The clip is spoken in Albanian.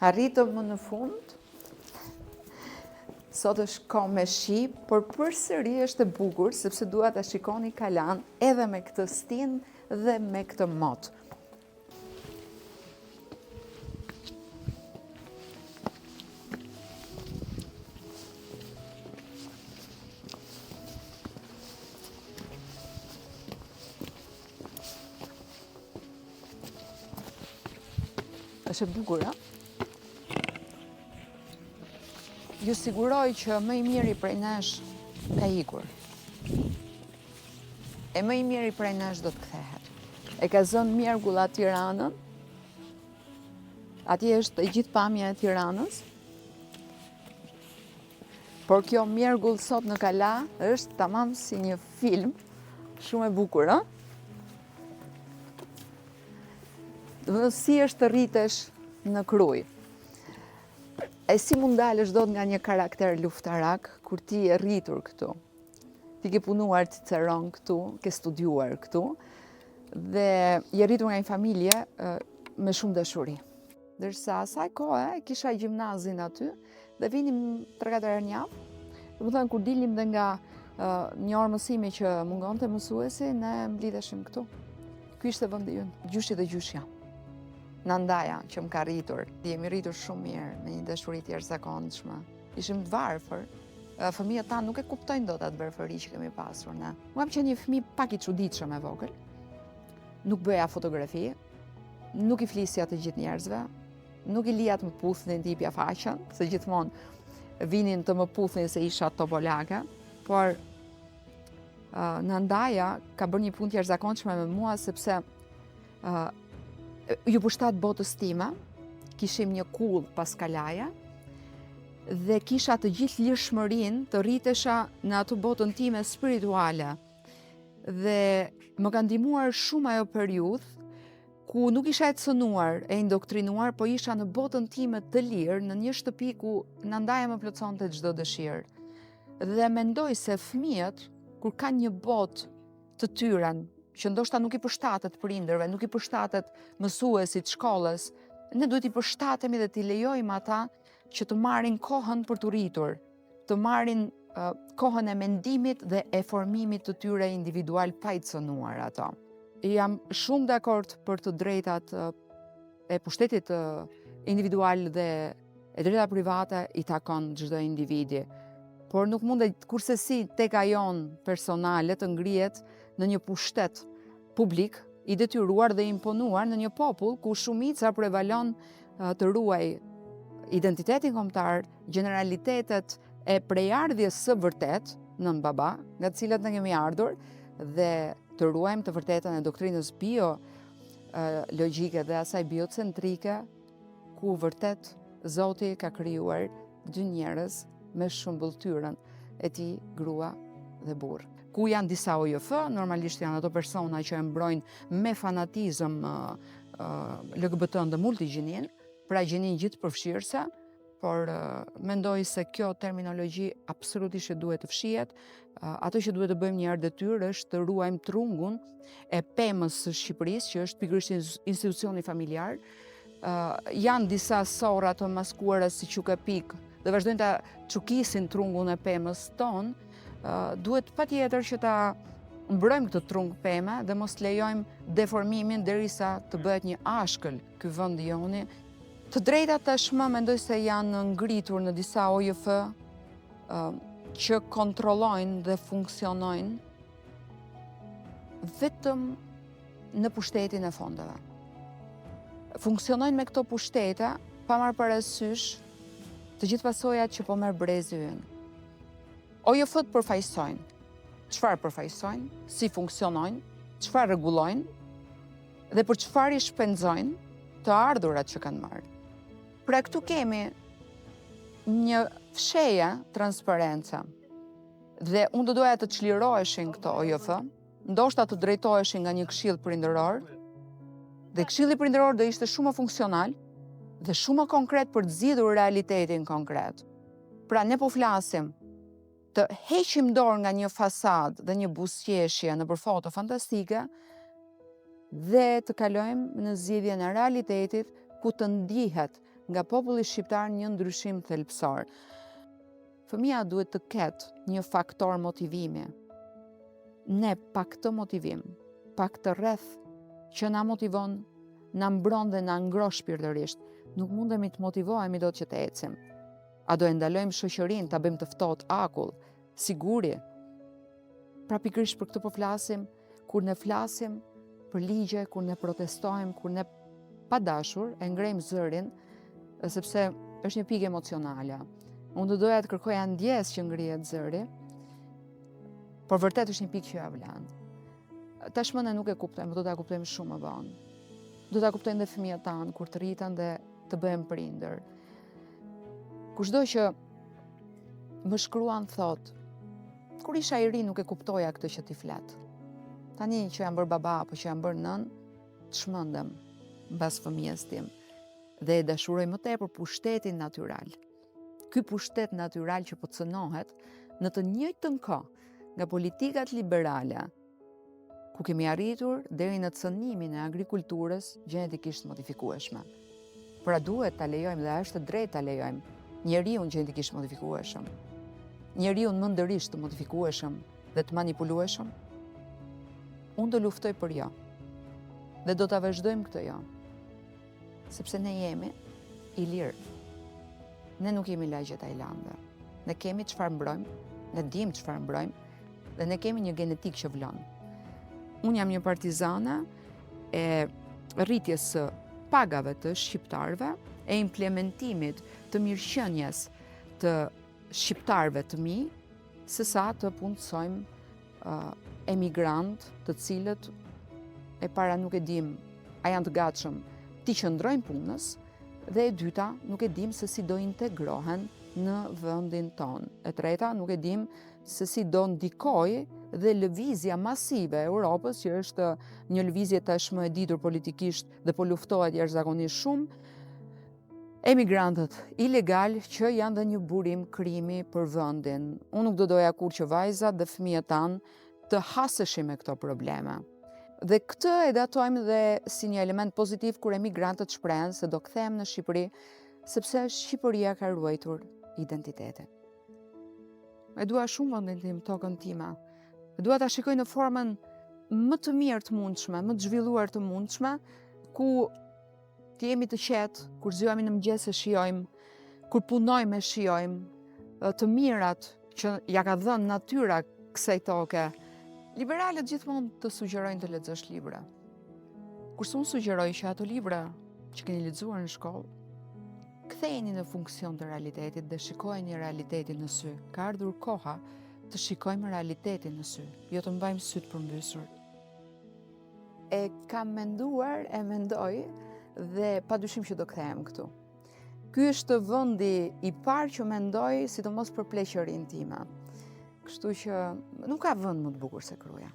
Arritëm më në fund. Sot është kohë me shi, por përsëri është e bukur, sepse dua ta shikoni kalan edhe me këtë stinë dhe me këtë motë. Është e bukur, a? Ju siguroj që më i miri prej nesh ka ikur. E më i miri prej nesh do të kthehet. E ka zënë mjergulla Tiranën. Atje është e gjithë pamja e Tiranës. Por kjo mjergull sot në Kala është tamam si një film shumë e bukur, ë? Dhe si është të rritesh në Krujë. E si mund dalësh dot nga një karakter luftarak kur ti je rritur këtu. Ti ke punuar Ciceron këtu, ke studiuar këtu dhe je rritur nga një familje me shumë dashuri. Ndërsa asaj kohe kisha gjimnazin aty dhe vinim 3-4 herë në javë. Domethënë kur dilnim dhe nga një orë mësimi që mungonte mësuesi, ne mblidheshim këtu. Ky ishte vendi ynë, gjyshi dhe gjyshja. Nandaja që më ka rritur, jemi rritur shumë mirë me një dashuri të jashtëzakonshme. Ishim të varfër. Fëmijët tanë nuk e kuptojnë dot atë varfëri që kemi pasur ne. Unë kam qenë një fëmijë pak i çuditshëm e vogël. Nuk bëja fotografi, nuk i flisja të gjithë njerëzve, nuk i lija të më puthnin, të jipja faqen, se gjithmonë vinin të më puthnin se isha tobolake, por Nandaja ka bërë një punë të jashtëzakonshme me mua sepse ju përshtat botës time, kishim një kull pas Kalaja dhe kisha të gjithë lirshmërinë të rritesha në atë botën time spirituale. Dhe më ka ndihmuar shumë ajo periudhë ku nuk isha e cënuar, e indoktrinuar, po isha në botën time të lirë, në një shtëpi ku Nandaja më plotësonte çdo dëshirë. Dhe mendoj se fëmijët, kur kanë një botë të tyre, që ndoshta nuk i përshtatet prindërve, nuk i përshtatet mësuesit shkollës, ne duhet i përshtatemi dhe t'i lejojmë ata që të marrin kohën për t'u rritur, të marrin kohën e mendimit dhe e formimit të tyre individual pa i cënuar ato. Jam shumë dakord për të drejtat e pushtetit individual dhe e drejta private i takon çdo individi. Por nuk mundet kurse si tek ajon personale të ngrihet në një pushtet publik i detyruar dhe imponuar në një popull ku shumica prevalon të ruaj identitetin kombëtar, generalitetet e prejardhjes së vërtet nën baba, nga të cilat ne kemi ardhur, dhe të ruajmë të vërtetën e doktrinës logjike dhe asaj biocentrike, ku vërtet Zoti ka krijuar dy njerëz me shëmbulltyrën e tij, grua dhe burr. Ku janë disa OJF, normalisht janë ato persona që e mbrojnë me fanatizëm LGBT-n dhe multigjinin, pra gjinin gjithë përfshirëse, por mendoj se kjo terminologji absolutisht duhet të fshihet. Ato që duhet të bëjmë një herë detyrë është të ruajmë trungun e pemës së Shqipërisë, që është pikërisht institucioni familjar. Janë disa sorra të maskuara si Çukapik dhe vazhdojnë ta çukisin trungun e pemës tonë. Duhet patjetër që ta mbrojmë këtë trung peme dhe mos lejojmë deformimin derisa të bëhet një ashkël ky vend joni. Të drejtat tashmë mendoj se janë ngritur në disa OJF që kontrollojnë dhe funksionojnë vetëm në pushtetin e fondeve. Funksionojnë me këto pushtete pa marrë parasysh të gjithë pasojat që po merr brezi ynë. OJF-t përfaqësojnë. Çfarë përfaqësojnë? Si funksionojnë? Çfarë rregullojnë? Dhe për çfarë i shpenzojnë të ardhurat që kanë marrë? Pra këtu kemi një fshehje transparence. Dhe unë do doja të çliroheshin këto OJF, ndoshta të drejtoheshin nga një këshill prindëror, dhe këshilli prindëror do ishte shumë më funksional dhe shumë më konkret për të zgjidhur realitetin konkret. Pra ne po flasim të heqim dorë nga një fasadë dhe një buzëqeshje nëpër foto fantastike dhe të kalojmë në zgjidhjen e realitetit ku të ndihet nga populli shqiptar një ndryshim thelbësor. Fëmia duhet të ketë një faktor motivimi. Ne pa këtë motivim, pa këtë rreth që na motivon, na mbron dhe na ngro shpirtërisht, nuk mundemi të motivohemi dot që të ecim. A do e ndalojmë shoqërinë, ta bëjmë të ftohtë akull, siguri? Pra pikërisht për këtë po flasim, kur ne flasim për ligje, kur ne protestojmë, kur ne pa dashur e ngrejmë zërin, sepse është një pikë emocionale. Unë do doja të kërkoja ndjes që ngrihet zëri, por vërtet është një pikë që ja vlen. Tashmë ne nuk e kuptojmë, do ta kuptojmë shumë më vonë. Do ta kuptojnë dhe fëmijët tanë kur të rriten dhe të bëhen prindër. Kushdo që më shkruan thot, kur isha i ri nuk e kuptoja këtë që ti flet. Tani që jam bërë baba apo që jam bërë nën, të shmëndem mbas fëmijës tim dhe e dashuroj më tepër pushtetin natyral. Ky pushtet natyral që po cënohet në të njëjtën kohë nga politikat liberale, ku kemi arritur deri në cënimin e agrikulturës gjenetikisht modifikueshme. Pra duhet ta lejojmë dhe është e drejtë ta lejojmë njeriun gjenetikisht modifikueshëm, njeriun mëndërisht të modifikueshëm dhe të manipulueshëm. Unë do luftoj për jo dhe do ta vazhdojmë këtë jo, sepse ne jemi i lirë. Ne nuk jemi lagje Tajlande. Ne kemi çfarë mbrojmë, ne dimë çfarë mbrojmë dhe ne kemi një genetik që vlon. Unë jam një partizane e rritjes së pagave të shqiptarëve, e implementimit të mirëqenies të shqiptarëve të mi, sesa të punësojmë emigrant të cilët e para nuk e dim a janë të gatshëm të qëndrojnë punës, dhe e dyta nuk e dim se si do integrohen në vendin tonë. E treta nuk e dim se si do ndikojë dhe lëvizja masive e Europës, që është një lëvizje tashmë e ditur politikisht dhe po luftohet jashtëzakonisht shumë, emigrantët ilegal që janë dhe një burim krimi për vendin. Unë nuk do doja kur që vajzat dhe fëmijët tanë të haseshin me këto probleme. Dhe këtë e datojmë dhe si një element pozitiv kur emigrantët shprehen se do kthehem në Shqipëri, sepse Shqipëria ka ruajtur identitetin. E dua shumë vendin tim, tokën time. E dua ta shikoj në formën më të mirë të mundshme, më të zhvilluar të mundshme, ku të jemi të qetë, kur zgjohemi në mëngjes e shijojmë, kur punojmë e shijojmë të mirat që ja ka dhënë natyra kësaj toke. Liberalët gjithmonë të sugjerojnë të lexosh libra. Kurse unë sugjeroj që ato libra që keni lexuar në shkollë, ktheheni në funksion të realitetit dhe shikojeni realitetin në sy. Ka ardhur koha të shikojmë realitetin në sy, jo të mbajmë syt përmbysur. E kam menduar, e mendoj dhe padyshim që do kthehem këtu. Ky është vendi i parë që mendoj, sidomos për pleqërinë time. Kështu që nuk ka vend më të bukur se Kruja.